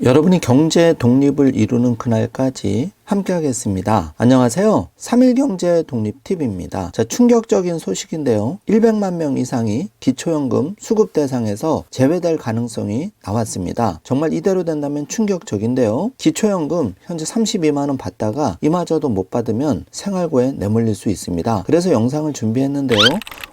여러분이 경제 독립을 이루는 그날까지 함께 하겠습니다. 안녕하세요. 3일 경제 독립 팁입니다. 자, 충격적인 소식인데요. 100만 명 이상이 기초연금 수급 대상에서 제외될 가능성이 나왔습니다. 정말 이대로 된다면 충격적인데요. 기초연금 현재 32만 원 받다가 이마저도 못 받으면 생활고에 내몰릴 수 있습니다. 그래서 영상을 준비했는데요.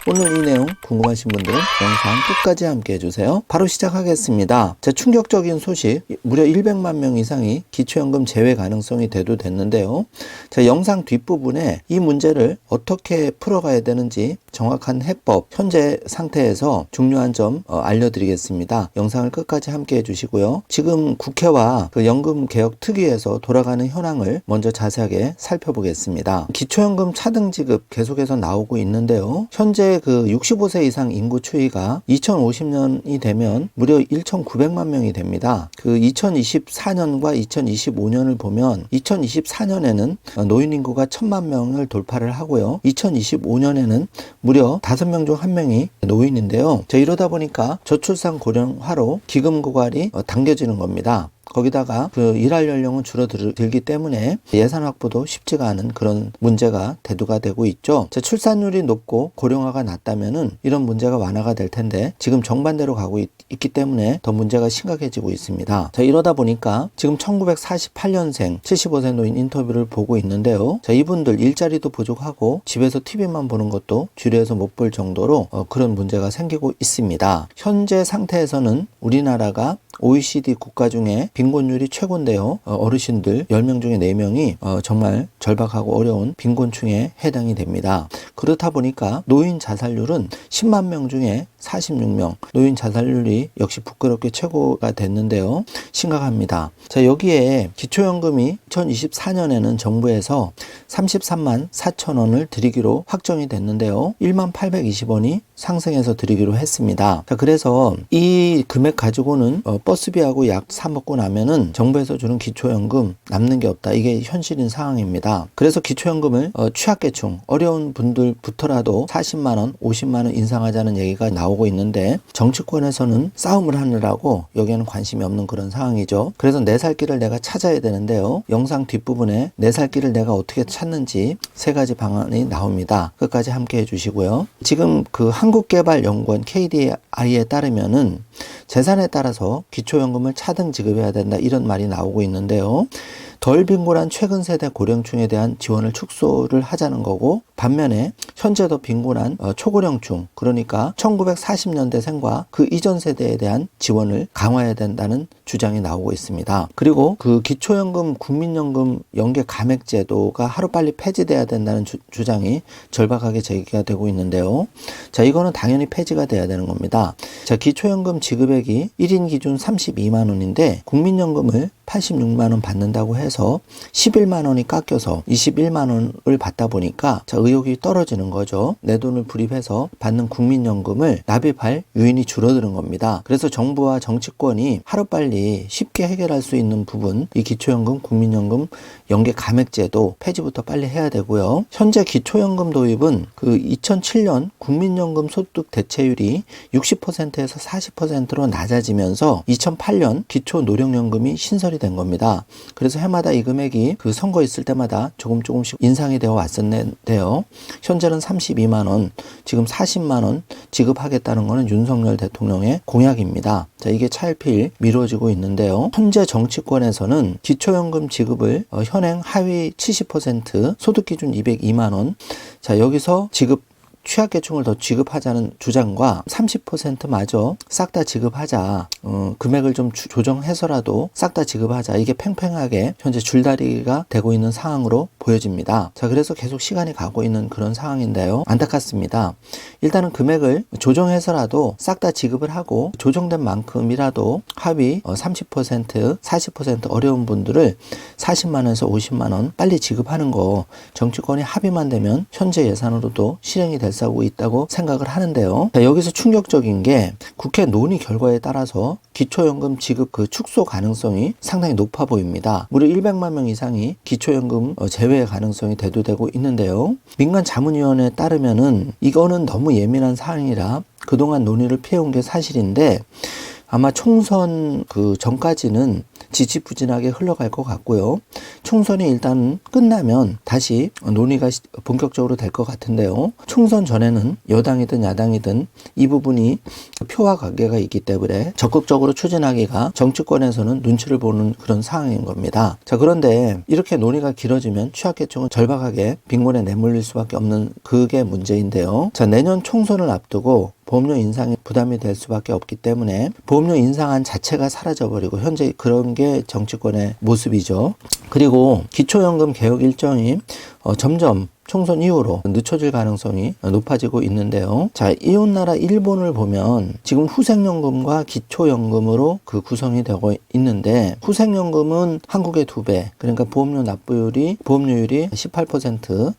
오늘 이 내용 궁금하신 분들은 영상 끝까지 함께 해주세요. 바로 시작하겠습니다. 자, 충격적인 소식, 무려 100만 명 이상이 기초연금 제외 가능성이 대두됐는데요. 자, 영상 뒷부분에 이 문제를 어떻게 풀어가야 되는지 정확한 해법, 현재 상태에서 중요한 점 알려드리겠습니다. 영상을 끝까지 함께 해주시고요. 지금 국회와 그 연금개혁특위에서 돌아가는 현황을 먼저 자세하게 살펴보겠습니다. 기초연금 차등 지급 계속해서 나오고 있는데요. 현재 그 65세 이상 인구 추이가 2050년이 되면 무려 1,900만 명이 됩니다. 그 2024년과 2025년을 보면 2024년에는 노인 인구가 1,000만 명을 돌파를 하고요. 2025년에는 무려 5명 중 1명이 노인인데요. 자, 이러다 보니까 저출산 고령화로 기금 고갈이 당겨지는 겁니다. 거기다가 그 일할 연령은 줄어들기 때문에 예산 확보도 쉽지가 않은 그런 문제가 대두가 되고 있죠. 자, 출산율이 높고 고령화가 낮다면은 이런 문제가 완화가 될 텐데 지금 정반대로 가고 있기 때문에 더 문제가 심각해지고 있습니다. 자, 이러다 보니까 지금 1948년생 75세 노인 인터뷰를 보고 있는데요. 자, 이분들 일자리도 부족하고 집에서 TV만 보는 것도 주류에서 못 볼 정도로 그런 문제가 생기고 있습니다. 현재 상태에서는 우리나라가 OECD 국가 중에 빈곤율이 최고인데요. 어르신들 10명 중에 4명이 정말 절박하고 어려운 빈곤층에 해당이 됩니다. 그렇다 보니까 노인 자살률은 10만 명 중에 46명, 노인 자살률이 역시 부끄럽게 최고가 됐는데요. 심각합니다. 자, 여기에 기초연금이 2024년에는 정부에서 33만 4천 원을 드리기로 확정이 됐는데요. 1만 820원이 상승해서 드리기로 했습니다. 자, 그래서 이 금액 가지고는 버스비하고 약 사 먹고 나면은 정부에서 주는 기초연금 남는 게 없다. 이게 현실인 상황입니다. 그래서 기초연금을 취약계층, 어려운 분들부터라도 40만 원, 50만 원 인상하자는 얘기가 나오고 있는데 정치권에서는 싸움을 하느라고 여기에는 관심이 없는 그런 상황이죠. 그래서 내 살 길을 내가 찾아야 되는데요. 영상 뒷부분에 내 살 길을 내가 어떻게 찾는지 3가지 방안이 나옵니다. 끝까지 함께 해주시고요. 지금 그 한국개발연구원 KDI에 따르면은 재산에 따라서 기초연금을 차등 지급해야 된다 이런 말이 나오고 있는데요. 덜 빈곤한 최근 세대 고령층에 대한 지원을 축소를 하자는 거고, 반면에 현재 더 빈곤한 초고령층, 그러니까 1940년대생과 그 이전 세대에 대한 지원을 강화해야 된다는 주장이 나오고 있습니다. 그리고 그 기초연금, 국민연금 연계 감액 제도가 하루빨리 폐지돼야 된다는 주장이 절박하게 제기가 되고 있는데요. 자, 이거는 당연히 폐지가 돼야 되는 겁니다. 자, 기초연금 지급액이 1인 기준 32만 원인데 국민연금을 86만 원 받는다고 해서 11만 원이 깎여서 21만 원을 받다 보니까 자, 의욕이 떨어지는 거죠. 내 돈을 불입해서 받는 국민연금을 납입할 유인이 줄어드는 겁니다. 그래서 정부와 정치권이 하루빨리 쉽게 해결할 수 있는 부분, 이 기초연금, 국민연금 연계 감액제도 폐지부터 빨리 해야 되고요. 현재 기초연금 도입은 그 2007년 국민연금 소득 대체율이 60%에서 40%로 낮아지면서 2008년 기초노령연금이 신설이 된 겁니다. 그래서 해마다 이 금액이 그 선거 있을 때마다 조금씩 인상이 되어 왔었는데요. 현재는 32만 원, 지금 40만 원 지급하겠다는 것은 윤석열 대통령의 공약입니다. 자, 이게 차일피일 미뤄지고 있는데요. 현재 정치권에서는 기초연금 지급을 현행 하위 70% 소득기준 202만 원, 자, 여기서 취약계층을 더 지급하자는 주장과 30%마저 싹 다 지급하자, 금액을 좀 조정해서라도 싹 다 지급하자, 이게 팽팽하게 현재 줄다리기가 되고 있는 상황으로 보여집니다. 자, 그래서 계속 시간이 가고 있는 그런 상황인데요. 안타깝습니다. 일단은 금액을 조정해서라도 싹 다 지급을 하고 조정된 만큼이라도 하위 30%, 40% 어려운 분들을 40만 원에서 50만 원 빨리 지급하는 거 정치권이 합의만 되면 현재 예산으로도 실행이 될 수 있다고 생각을 하는데요. 자, 여기서 충격적인 게 국회 논의 결과에 따라서 기초연금 지급 그 축소 가능성이 상당히 높아 보입니다. 무려 100만 명 이상이 기초연금 제외 가능성이 대두되고 있는데요. 민간자문위원회에 따르면은 이거는 너무 예민한 사항이라 그동안 논의를 피해온 게 사실인데 아마 총선 그 전까지는 지지부진하게 흘러갈 것 같고요. 총선이 일단 끝나면 다시 논의가 본격적으로 될 것 같은데요. 총선 전에는 여당이든 야당이든 이 부분이 표와 관계가 있기 때문에 적극적으로 추진하기가 정치권에서는 눈치를 보는 그런 상황인 겁니다. 자, 그런데 이렇게 논의가 길어지면 취약계층은 절박하게 빈곤에 내몰릴 수밖에 없는 그게 문제인데요. 자, 내년 총선을 앞두고 보험료 인상이 부담이 될 수밖에 없기 때문에 보험료 인상안 자체가 사라져버리고 현재 그런 게 정치권의 모습이죠. 그리고 기초연금 개혁 일정이 점점 총선 이후로 늦춰질 가능성이 높아지고 있는데요. 자, 이웃나라 일본을 보면 지금 후생연금과 기초연금으로 그 구성이 되고 있는데 후생연금은 한국의 2배, 그러니까 보험료율이 18%,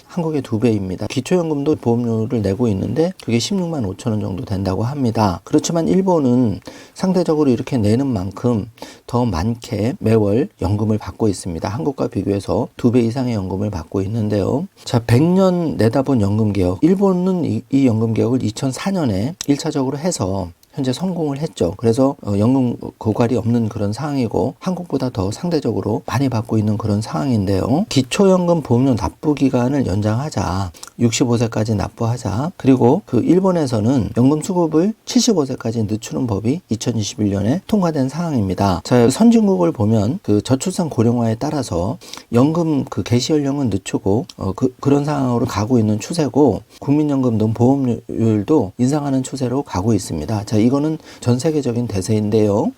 한국의 2배입니다. 기초연금도 보험료를 내고 있는데 그게 16만 5천 원 정도 된다고 합니다. 그렇지만 일본은 상대적으로 이렇게 내는 만큼 더 많게 매월 연금을 받고 있습니다. 한국과 비교해서 2배 이상의 연금을 받고 있는데요. 자, 100년 내다본 연금개혁. 일본은 이 연금개혁을 2004년에 1차적으로 해서 현재 성공을 했죠. 그래서 연금 고갈이 없는 그런 상황이고 한국보다 더 상대적으로 많이 받고 있는 그런 상황인데요. 기초연금 보험료 납부 기간을 연장하자. 65세까지 납부하자. 그리고 그 일본에서는 연금 수급을 75세까지 늦추는 법이 2021년에 통과된 상황입니다. 자, 선진국을 보면 그 저출산 고령화에 따라서 연금 그 개시 연령은 늦추고 그런 상황으로 가고 있는 추세고 국민연금 등 보험료율도 인상하는 추세로 가고 있습니다. 자, 이거는 전 세계적인 대세인데요.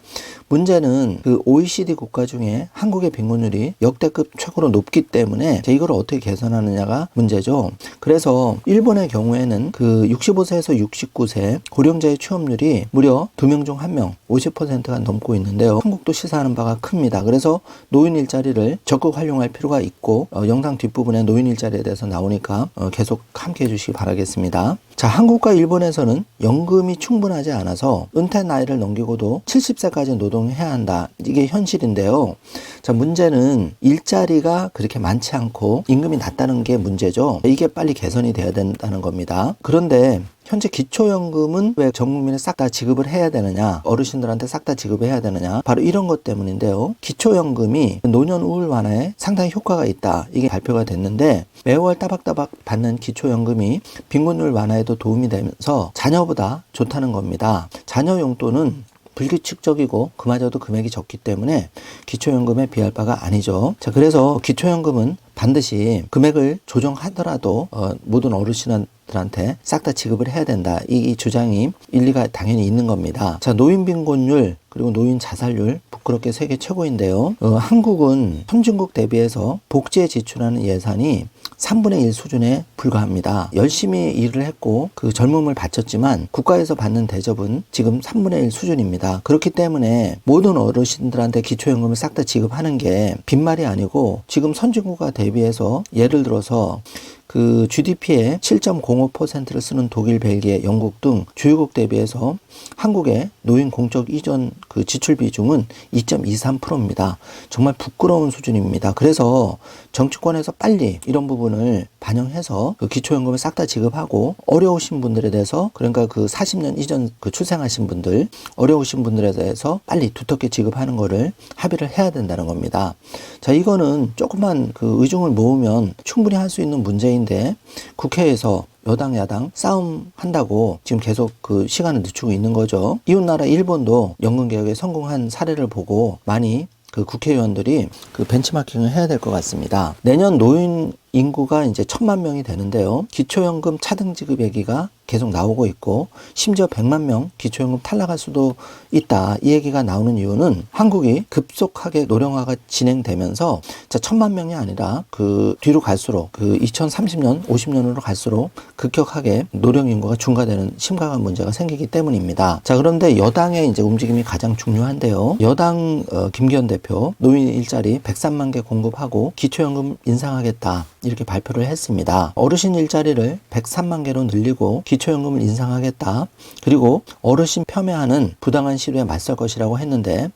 문제는 그 OECD 국가 중에 한국의 빈곤율이 역대급 최고로 높기 때문에 이걸 어떻게 개선하느냐가 문제죠. 그래서 일본의 경우에는 그 65세에서 69세 고령자의 취업률이 무려 2명 중 1명 50%가 넘고 있는데요. 한국도 시사하는 바가 큽니다. 그래서 노인 일자리를 적극 활용할 필요가 있고 영상 뒷부분에 노인 일자리에 대해서 나오니까 계속 함께 해주시기 바라겠습니다. 자, 한국과 일본에서는 연금이 충분하지 않아서 은퇴 나이를 넘기고도 70세까지 노동해야 한다. 이게 현실인데요. 자, 문제는 일자리가 그렇게 많지 않고 임금이 낮다는 게 문제죠. 이게 빨리 개선이 돼야 된다는 겁니다. 그런데 현재 기초연금은 왜 전 국민에 싹 다 지급을 해야 되느냐, 어르신들한테 싹 다 지급해야 되느냐, 바로 이런 것 때문인데요. 기초연금이 노년 우울 완화에 상당히 효과가 있다, 이게 발표가 됐는데 매월 따박따박 받는 기초연금이 빈곤율 완화에도 도움이 되면서 자녀보다 좋다는 겁니다. 자녀 용돈은 불규칙적이고 그마저도 금액이 적기 때문에 기초연금에 비할 바가 아니죠. 자, 그래서 기초연금은 반드시 금액을 조정하더라도 모든 어르신들한테 싹 다 지급을 해야 된다. 이 주장이 일리가 당연히 있는 겁니다. 자, 노인 빈곤율 그리고 노인 자살률 부끄럽게 세계 최고인데요. 한국은 선진국 대비해서 복지에 지출하는 예산이 3분의 1 수준에 불과합니다. 열심히 일을 했고 그 젊음을 바쳤지만 국가에서 받는 대접은 지금 3분의 1 수준입니다. 그렇기 때문에 모든 어르신들한테 기초연금을 싹 다 지급하는 게 빈말이 아니고 지금 선진국과 대비해서 예를 들어서 그 GDP의 7.05%를 쓰는 독일, 벨기에, 영국 등 주요국 대비해서 한국의 노인 공적 이전 그 지출 비중은 2.23%입니다. 정말 부끄러운 수준입니다. 그래서 정치권에서 빨리 이런 부분을 반영해서 그 기초연금을 싹 다 지급하고 어려우신 분들에 대해서, 그러니까 그 40년 이전 그 출생하신 분들, 어려우신 분들에 대해서 빨리 두텁게 지급하는 거를 합의를 해야 된다는 겁니다. 자, 이거는 조금만 그 의중을 모으면 충분히 할 수 있는 문제인데 국회에서 여당 야당 싸움한다고 지금 계속 그 시간을 늦추고 있는 거죠. 이웃나라 일본도 연금개혁에 성공한 사례를 보고 많이 그 국회의원들이 그 벤치마킹을 해야 될 것 같습니다. 내년 노인 인구가 이제 1,000만 명이 되는데요. 기초연금 차등 지급 얘기가 계속 나오고 있고 심지어 100만 명 기초연금 탈락할 수도 있다. 이 얘기가 나오는 이유는 한국이 급속하게 노령화가 진행되면서 1,000만 명이 아니라 그 뒤로 갈수록 그 2030년, 50년으로 갈수록 급격하게 노령 인구가 증가되는 심각한 문제가 생기기 때문입니다. 자, 그런데 여당의 이제 움직임이 가장 중요한데요. 여당 김기현 대표 노인 일자리 103만 개 공급하고 기초연금 인상하겠다. 이렇게 발표를 했습니다. 어르신 일자리를 103만 개로 늘리고 기초연금을 인상하겠다. 그리고 어르신 폄훼하는 부당한 시류에 맞설 것이라고 했는데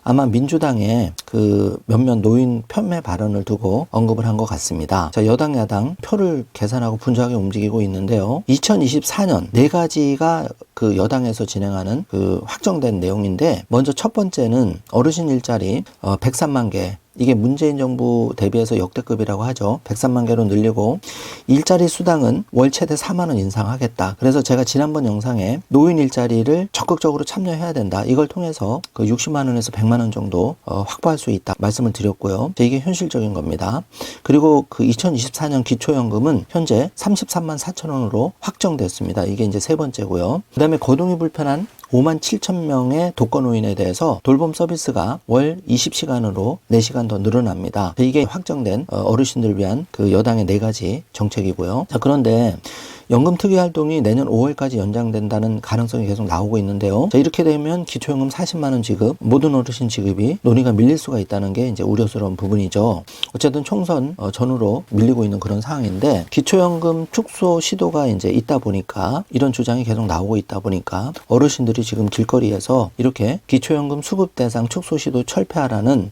아마 민주당의 그 몇몇 노인 폄훼 발언을 두고 언급을 한 것 같습니다. 자, 여당 야당 표를 계산하고 분주하게 움직이고 있는데요. 2024년 네 가지가 그 여당에서 진행하는 그 확정된 내용인데 먼저 첫 번째는 어르신 일자리 103만 개 이게 문재인 정부 대비해서 역대급이라고 하죠. 103만 개로 늘리고 일자리 수당은 월 최대 4만 원 인상하겠다. 그래서 제가 지난번 영상에 노인 일자리를 적극적으로 참여해야 된다. 이걸 통해서 그 60만 원에서 100만 원 정도 확보할 수 있다. 말씀을 드렸고요. 이게 현실적인 겁니다. 그리고 그 2024년 기초연금은 현재 33만 4천 원으로 확정됐습니다. 이게 이제 세 번째고요. 그다음에 거동이 불편한 5만 7천 명의 독거노인에 대해서 돌봄 서비스가 월 20시간으로 4시간 더 늘어납니다. 이게 확정된 어르신들 위한 그 여당의 네 가지 정책이고요. 자, 그런데 연금 특위 활동이 내년 5월까지 연장된다는 가능성이 계속 나오고 있는데요. 자, 이렇게 되면 기초연금 40만 원 지급, 모든 어르신 지급이 논의가 밀릴 수가 있다는 게 이제 우려스러운 부분이죠. 어쨌든 총선 전후로 밀리고 있는 그런 상황인데 기초연금 축소 시도가 이제 있다 보니까 이런 주장이 계속 나오고 있다 보니까 어르신들이 지금 길거리에서 이렇게 기초연금 수급 대상 축소 시도 철폐하라는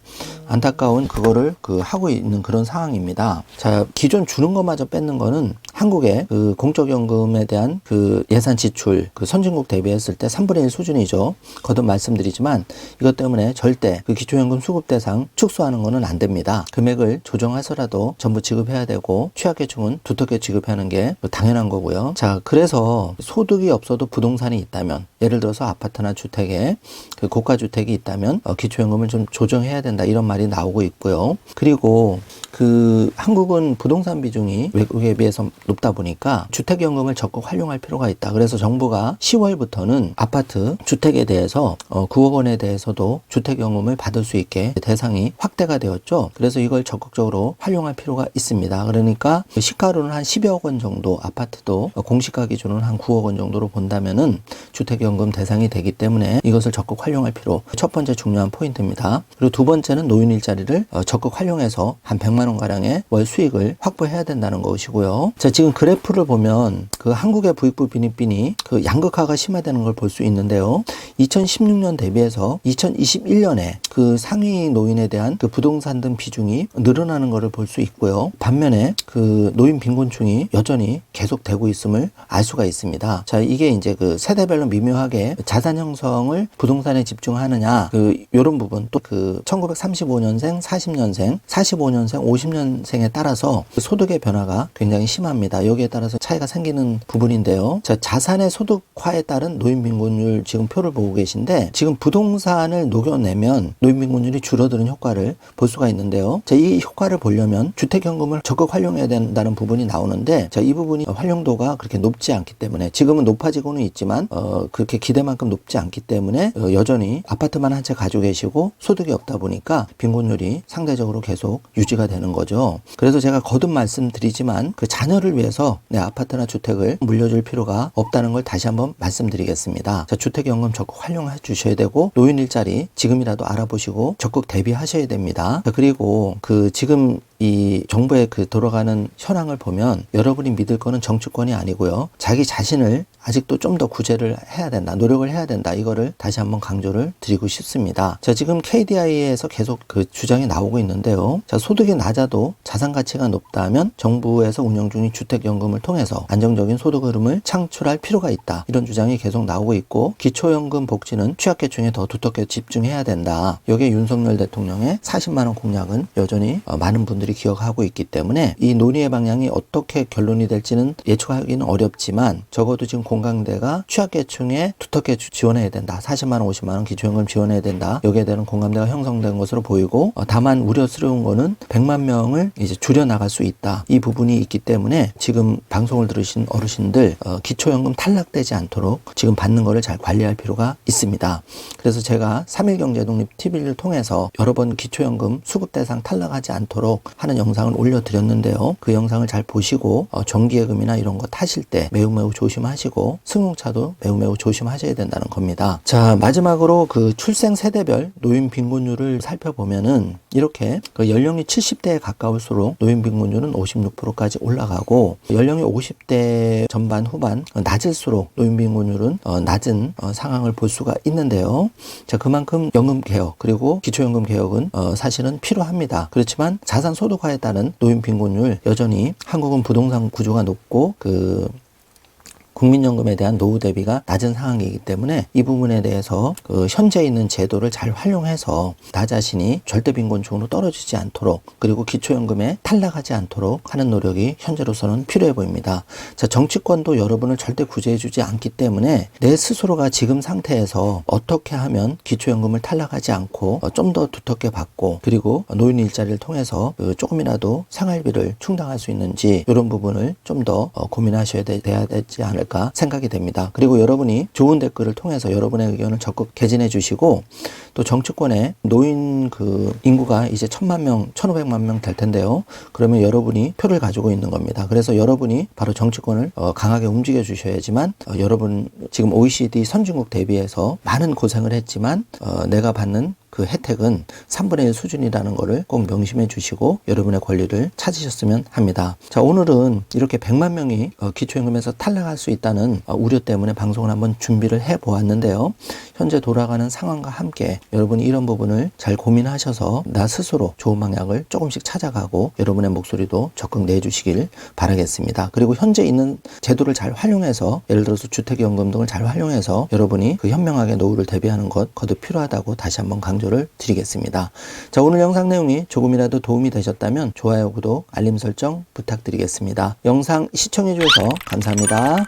안타까운 그거를 하고 있는 그런 상황입니다. 자, 기존 주는 것마저 뺏는 거는 한국의 그 공적연금에 대한 그 예산 지출, 그 선진국 대비했을 때 3분의 1 수준이죠. 거듭 말씀드리지만 이것 때문에 절대 그 기초연금 수급 대상 축소하는 거는 안 됩니다. 금액을 조정해서라도 전부 지급해야 되고 취약계층은 두텁게 지급하는 게 당연한 거고요. 자, 그래서 소득이 없어도 부동산이 있다면 예를 들어서 아파트나 주택에 그 고가주택이 있다면 기초연금을 좀 조정해야 된다 이런 말이 나오고 있고요. 그리고 그 한국은 부동산 비중이 외국에 비해서 높다 보니까 주택연금을 적극 활용할 필요가 있다. 그래서 정부가 10월부터는 아파트 주택에 대해서 9억 원에 대해서도 주택연금을 받을 수 있게 대상이 확대가 되었죠. 그래서 이걸 적극적으로 활용할 필요가 있습니다. 그러니까 시가로는 한 10여 원 정도 아파트도 공시가 기준으로 한 9억 원 정도로 본다면은 주택연금 대상이 되기 때문에 이것을 적극 활용할 필요. 첫 번째 중요한 포인트입니다. 그리고 두 번째는 노인 일자리를 적극 활용해서 한 100만 원 가량의 월 수익을 확보해야 된다는 것이고요. 자, 지금 그래프를 보면 그 한국의 부익부 빈익빈이 그 양극화가 심화되는 걸 볼 수 있는데요. 2016년 대비해서 2021년에 그 상위 노인에 대한 그 부동산 등 비중이 늘어나는 것을 볼 수 있고요. 반면에 그 노인 빈곤층이 여전히 계속되고 있음을 알 수가 있습니다. 자, 이게 이제 그 세대별로 미묘하게 자산 형성을 부동산에 집중하느냐 요런 부분 또 그 1935년생, 40년생, 45년생, 50년생에 따라서 그 소득의 변화가 굉장히 심합니다. 여기에 따라서 차이가 생기는 부분인데요. 자, 자산의 소득화에 따른 노인 빈곤율 지금 표를 보고 계신데 지금 부동산을 녹여내면 노인 빈곤율이 줄어드는 효과를 볼 수가 있는데요. 자, 이 효과를 보려면 주택연금을 적극 활용해야 된다는 부분이 나오는데 자, 이 부분이 활용도가 그렇게 높지 않기 때문에 지금은 높아지고는 있지만 그렇게 기대만큼 높지 않기 때문에 여전히 아파트만 한 채 가지고 계시고 소득이 없다 보니까 빈곤율이 상대적으로 계속 유지가 되는 거죠. 그래서 제가 거듭 말씀드리지만 그 자녀를 위해서 내 아파트나 주택을 물려줄 필요가 없다는 걸 다시 한번 말씀드리겠습니다. 자, 주택연금 적극 활용해 주셔야 되고 노인 일자리 지금이라도 알아보시고 적극 대비하셔야 됩니다. 자, 그리고 그 지금 이 정부의 그 돌아가는 현황을 보면 여러분이 믿을 거는 정치권이 아니고요. 자기 자신을 아직도 좀 더 구제를 해야 된다. 노력을 해야 된다. 이거를 다시 한번 강조를 드리고 싶습니다. 자, 지금 KDI에서 계속 그 주장이 나오고 있는데요. 자, 소득이 낮아도 자산 가치가 높다면 정부에서 운영 중인 주택연금을 통해서 안정적인 소득 흐름을 창출할 필요가 있다. 이런 주장이 계속 나오고 있고 기초연금 복지는 취약계층에 더 두텁게 집중해야 된다. 여기에 윤석열 대통령의 40만 원 공약은 여전히 많은 분들이 기억하고 있기 때문에 이 논의의 방향이 어떻게 결론이 될지는 예측하기는 어렵지만 적어도 지금 공감대가 취약계층에 두텁게 지원해야 된다. 40만 원, 50만 원 기초연금 지원해야 된다. 여기에 대한 공감대가 형성된 것으로 보이고 다만 우려스러운 거는 100만 명을 이제 줄여나갈 수 있다. 이 부분이 있기 때문에 지금 방송을 들으신 어르신들 기초연금 탈락되지 않도록 지금 받는 거를 잘 관리할 필요가 있습니다. 그래서 제가 3.1경제독립 TV를 통해서 여러 번 기초연금 수급 대상 탈락하지 않도록 하는 영상을 올려드렸는데요. 그 영상을 잘 보시고 정기예금이나 이런 거 타실 때 매우 조심하시고 승용차도 매우 조심하셔야 된다는 겁니다. 자, 마지막으로 그 출생 세대별 노인 빈곤율을 살펴보면은 이렇게 그 연령이 70대에 가까울수록 노인빈곤율은 56%까지 올라가고 연령이 50대 전반 후반 낮을수록 노인빈곤율은 낮은 상황을 볼 수가 있는데요. 자, 그만큼 연금 개혁 그리고 기초연금 개혁은 사실은 필요합니다. 그렇지만 자산 소득화에 따른 노인빈곤율 여전히 한국은 부동산 구조가 높고 국민연금에 대한 노후 대비가 낮은 상황이기 때문에 이 부분에 대해서 현재 있는 제도를 잘 활용해서 나 자신이 절대 빈곤층으로 떨어지지 않도록 그리고 기초연금에 탈락하지 않도록 하는 노력이 현재로서는 필요해 보입니다. 자, 정치권도 여러분을 절대 구제해주지 않기 때문에 내 스스로가 지금 상태에서 어떻게 하면 기초연금을 탈락하지 않고 좀 더 두텁게 받고 그리고 노인 일자리를 통해서 조금이라도 생활비를 충당할 수 있는지 이런 부분을 좀 더 고민하셔야 돼야 되지 않을까 생각이 됩니다. 그리고 여러분이 좋은 댓글을 통해서 여러분의 의견을 적극 개진해 주시고 또 정치권에 노인 인구가 이제 1000만 명, 1500만 명 될 텐데요. 그러면 여러분이 표를 가지고 있는 겁니다. 그래서 여러분이 바로 정치권을 강하게 움직여 주셔야지만 여러분 지금 OECD 선진국 대비해서 많은 고생을 했지만 내가 받는 그 혜택은 3분의 1 수준이라는 것을 꼭 명심해 주시고 여러분의 권리를 찾으셨으면 합니다. 자, 오늘은 이렇게 100만 명이 기초연금에서 탈락할 수 있다는 우려 때문에 방송을 한번 준비를 해 보았는데요. 현재 돌아가는 상황과 함께 여러분이 이런 부분을 잘 고민하셔서 나 스스로 좋은 방향을 조금씩 찾아가고 여러분의 목소리도 적극 내주시길 바라겠습니다. 그리고 현재 있는 제도를 잘 활용해서 예를 들어서 주택연금 등을 잘 활용해서 여러분이 현명하게 노후를 대비하는 것 거듭 필요하다고 다시 한번 강조를 드리겠습니다. 자, 오늘 영상 내용이 조금이라도 도움이 되셨다면 좋아요, 구독, 알림 설정 부탁드리겠습니다. 영상 시청해 주셔서 감사합니다.